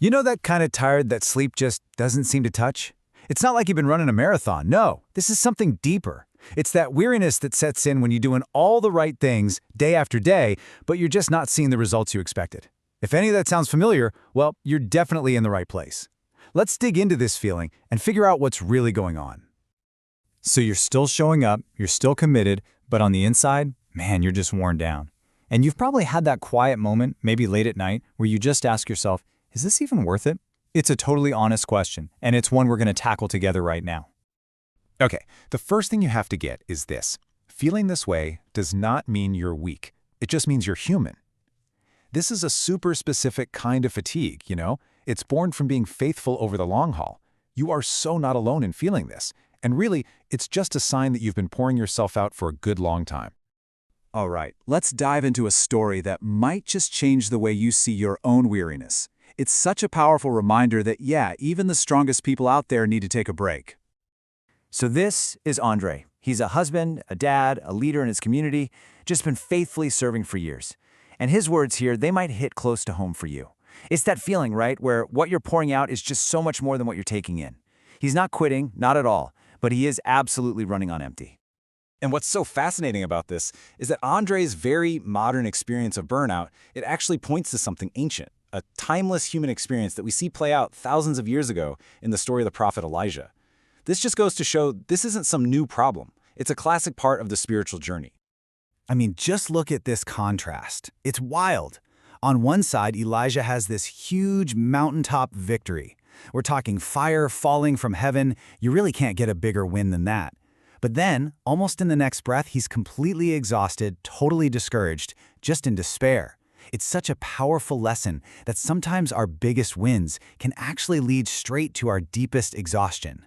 You know that kind of tired that sleep just doesn't seem to touch? It's not like you've been running a marathon. No, this is something deeper. It's that weariness that sets in when you're doing all the right things day after day, but you're just not seeing the results you expected. If any of that sounds familiar, well, you're definitely in the right place. Let's dig into this feeling and figure out what's really going on. So you're still showing up, you're still committed, but on the inside, man, you're just worn down. And you've probably had that quiet moment, maybe late at night, where you just ask yourself, is this even worth it? It's a totally honest question, and it's one we're going to tackle together right now. Okay, the first thing you have to get is this. Feeling this way does not mean you're weak. It just means you're human. This is a super specific kind of fatigue, you know? It's born from being faithful over the long haul. You are so not alone in feeling this. And really, it's just a sign that you've been pouring yourself out for a good long time. All right, let's dive into a story that might just change the way you see your own weariness. It's such a powerful reminder that, yeah, even the strongest people out there need to take a break. So this is Andre. He's a husband, a dad, a leader in his community, just been faithfully serving for years. And his words here, they might hit close to home for you. It's that feeling, right, where what you're pouring out is just so much more than what you're taking in. He's not quitting, not at all, but he is absolutely running on empty. And what's so fascinating about this is that Andre's very modern experience of burnout, it actually points to something ancient, a timeless human experience that we see play out thousands of years ago in the story of the prophet Elijah. This just goes to show this isn't some new problem. It's a classic part of the spiritual journey. I mean, just look at this contrast. It's wild. On one side, Elijah has this huge mountaintop victory. We're talking fire falling from heaven. You really can't get a bigger win than that. But then, almost in the next breath, he's completely exhausted, totally discouraged, just in despair. It's such a powerful lesson that sometimes our biggest wins can actually lead straight to our deepest exhaustion.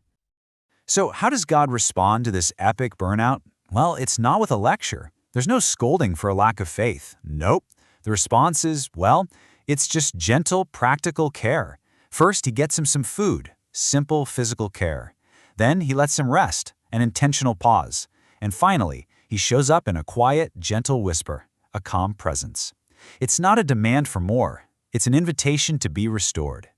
So how does God respond to this epic burnout? Well, it's not with a lecture. There's no scolding for a lack of faith. Nope. The response is, well, it's just gentle, practical care. First, he gets him some food, simple physical care. Then he lets him rest, an intentional pause. And finally, he shows up in a quiet, gentle whisper, a calm presence. It's not a demand for more. It's an invitation to be restored.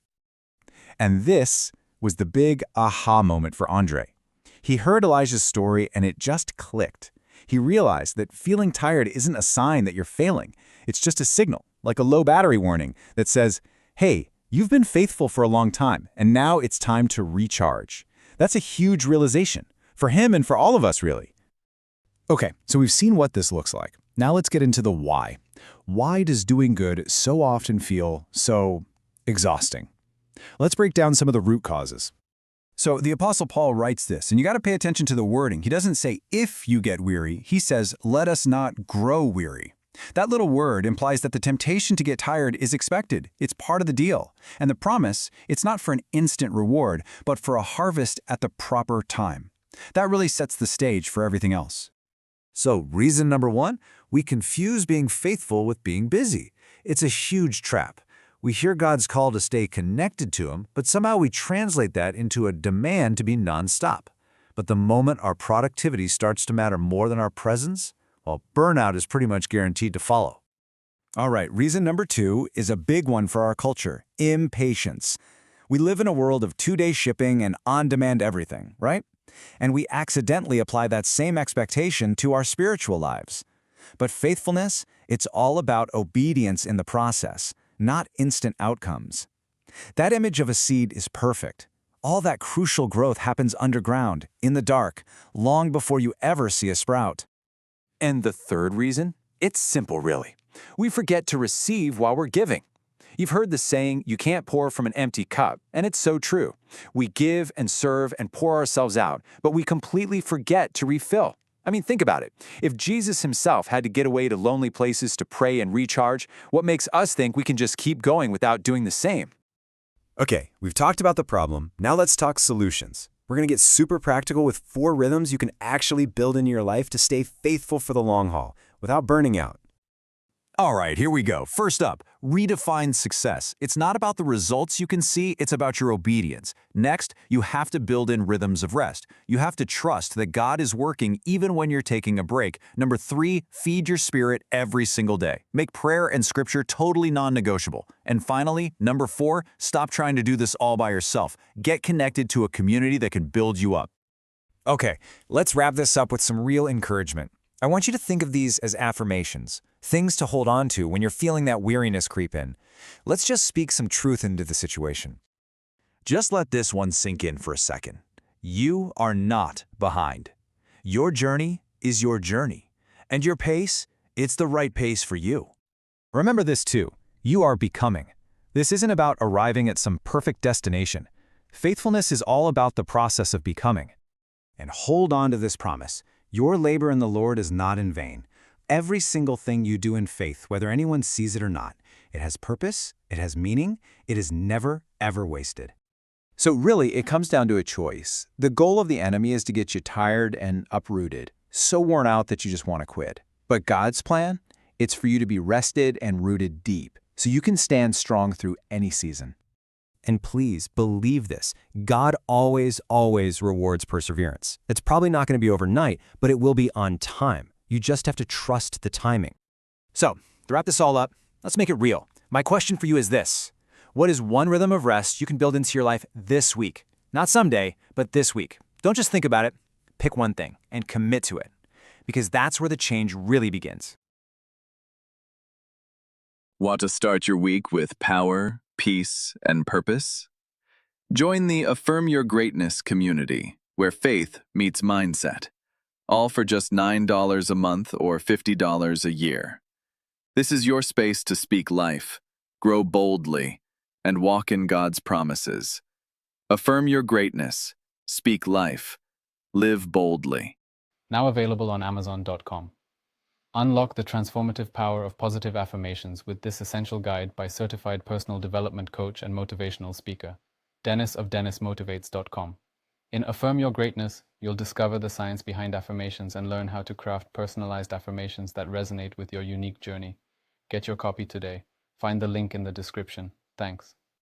And this was the big aha moment for Andre. He heard Elijah's story and it just clicked. He realized that feeling tired isn't a sign that you're failing. It's just a signal, like a low battery warning, that says, hey, you've been faithful for a long time, and now it's time to recharge. That's a huge realization, for him and for all of us, really. Okay, so we've seen what this looks like. Now let's get into the why. Why does doing good so often feel so exhausting? Let's break down some of the root causes. So the Apostle Paul writes this, and you got to pay attention to the wording. He doesn't say, if you get weary. He says, let us not grow weary. That little word implies that the temptation to get tired is expected. It's part of the deal. And the promise, it's not for an instant reward, but for a harvest at the proper time. That really sets the stage for everything else. So, reason number one, we confuse being faithful with being busy. It's a huge trap. We hear God's call to stay connected to Him, but somehow we translate that into a demand to be nonstop. But the moment our productivity starts to matter more than our presence, well, burnout is pretty much guaranteed to follow. All right, reason number two is a big one for our culture, impatience. We live in a world of two-day shipping and on-demand everything, right? And we accidentally apply that same expectation to our spiritual lives. But faithfulness, it's all about obedience in the process, not instant outcomes. That image of a seed is perfect. All that crucial growth happens underground, in the dark, long before you ever see a sprout. And the third reason? It's simple, really. We forget to receive while we're giving. You've heard the saying, you can't pour from an empty cup, and it's so true. We give and serve and pour ourselves out, but we completely forget to refill. I mean, think about it. If Jesus himself had to get away to lonely places to pray and recharge, what makes us think we can just keep going without doing the same? Okay, we've talked about the problem. Now let's talk solutions. We're going to get super practical with 4 rhythms you can actually build into your life to stay faithful for the long haul without burning out. All right, here we go. First up, Redefine success. It's not about the results you can see, it's about your obedience. Next, you have to build in rhythms of rest. You have to trust that God is working even when you're taking a break. Number 3, feed your spirit every single day. Make prayer and scripture totally non-negotiable. And finally, number 4, stop trying to do this all by yourself. Get connected to a community that can build you up. Okay, let's wrap this up with some real encouragement. I want you to think of these as affirmations, things to hold on to when you're feeling that weariness creep in. Let's just speak some truth into the situation. Just let this one sink in for a second. You are not behind. Your journey is your journey. And your pace, it's the right pace for you. Remember this too. You are becoming. This isn't about arriving at some perfect destination. Faithfulness is all about the process of becoming. And hold on to this promise. Your labor in the Lord is not in vain. Every single thing you do in faith, whether anyone sees it or not, it has purpose, it has meaning, it is never, ever wasted. So really, it comes down to a choice. The goal of the enemy is to get you tired and uprooted, so worn out that you just want to quit. But God's plan? It's for you to be rested and rooted deep, so you can stand strong through any season. And please believe this. God always, always rewards perseverance. It's probably not going to be overnight, but it will be on time. You just have to trust the timing. So, to wrap this all up, let's make it real. My question for you is this. What is one rhythm of rest you can build into your life this week? Not someday, but this week. Don't just think about it. Pick one thing and commit to it, because that's where the change really begins. Want to start your week with power, peace, and purpose? Join the Affirm Your Greatness community, where faith meets mindset, all for just $9 a month or $50 a year. This is your space to speak life, grow boldly, and walk in God's promises. Affirm your greatness, speak life, live boldly. Now available on Amazon.com. Unlock the transformative power of positive affirmations with this essential guide by certified personal development coach and motivational speaker, Dennis of DennisMotivates.com. In Affirm Your Greatness, you'll discover the science behind affirmations and learn how to craft personalized affirmations that resonate with your unique journey. Get your copy today. Find the link in the description. Thanks.